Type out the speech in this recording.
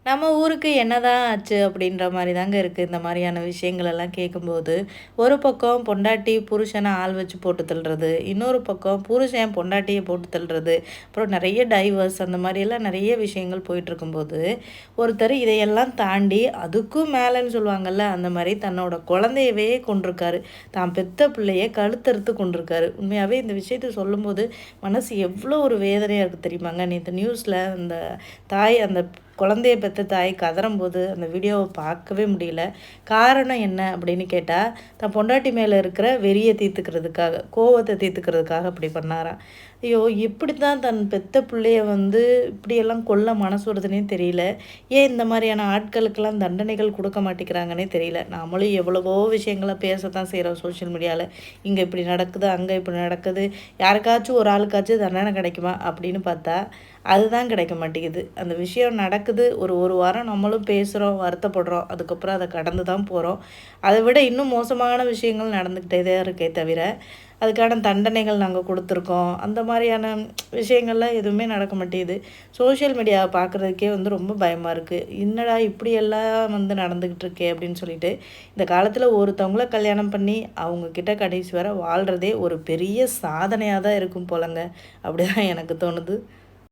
நம்ம ஊருக்கு என்னதான் ஆச்சு அப்படின்ற மாரி தாங்க இருக்கு. இந்த மாரியான விஷயங்கள் எல்லாம் கேட்கும்போது, ஒரு பக்கம் பொண்டாட்டி புருஷன ஆள் வச்சு போட்டு தள்ளுறது, இன்னொரு பக்கம் புருஷன் பொண்டாட்டிய போட்டு தள்ளுறது, அப்புறம் நெறைய டைவர்ஸ் அந்த மாரியெல்லாம் நெறைய விஷயங்கள் போயிட்டுருக்கும்போது, ஒருத்தர் இதையெல்லாம் தாண்டி அதுக்கும் மேலன்னு சொல்லுவாங்கல்ல, அந்த மாரி தன்னோட குழந்தையவே கொன்றுக்காரு. தான் பெத்த பிள்ளைய கழுத்தறுத்து கொன்றுக்காரு. உண்மையாவே இந்த விஷயத்த சொல்லும்போது, மனசு எவ்வளோ ஒரு வேதனையா இருக்கு தெரியுமாங்க? நேத்து நியூஸ்ல அந்த தாய் அந்த குழந்தைய பெத்த தாய் கதறும்போது, அந்த வீடியோவ பார்க்கவே முடியல. காரணம் என்ன அப்படின்னு கேட்டா, தன் பொண்டாட்டி மேல இருக்கிற வெறிய தீர்த்துக்கிறதுக்காக, கோவத்த தீர்த்துக்கிறதுக்காக அப்படி பண்ணாராம். ஐயோ! எப்படித்தான் தன் பெத்த பிள்ளைய வந்து இப்படியெல்லாம் கொல்ல மனசு வருதுன்னே தெரியல. ஏன் இந்த மாரியான ஆட்களுக்கெல்லாம் தண்டனைகள் குடுக்க மாட்டேங்கிறாங்கன்னே தெரியல. நாமளும் எவ்வளவோ விஷயங்கள பேசத்தான் செய்றோம் சோஷியல் மீடியால. இங்க இப்படி நடக்குது, அங்க இப்படி நடக்குது. யாருக்காச்சும் ஒரு ஆளுக்காச்சும் தண்டனை கிடைக்குமா? அப்படின்னு பார்த்தா, அதுதான் கிடைக்க மாட்டேங்குது. அந்த விஷயம் நடக்குது. ஒரு வாரம் நம்மளும் பேசுறோம், வருத்தப்படுறோம். அதுக்கப்புறம் அத கடந்து தான் போறோம். அத விட இன்னும் மோசமான விஷயங்கள் நடந்துக்கிட்டே தான் இருக்கே தவிர, அதுக்கான தண்டனைகள் நாங்க குடுத்துருக்கோம். அந்த மாரியான விஷயங்கள்லாம் எதுவுமே நடக்க மாட்டேங்குது. சோஷியல் மீடியாவ பார்க்குறதுக்கே வந்து ரொம்ப பயமா இருக்கு. என்னடா இப்படியெல்லாம் வந்து நடந்துகிட்டு இருக்கே! அப்படின்னு சொல்லிட்டு, இந்த காலத்தில ஒருத்தவங்கள கல்யாணம் பண்ணி, அவங்க கிட்ட கடைசி வர வாழ்றதே ஒரு பெரிய சாதனையா தான் இருக்கும் போலங்க. அப்படிதான் எனக்கு தோணுது.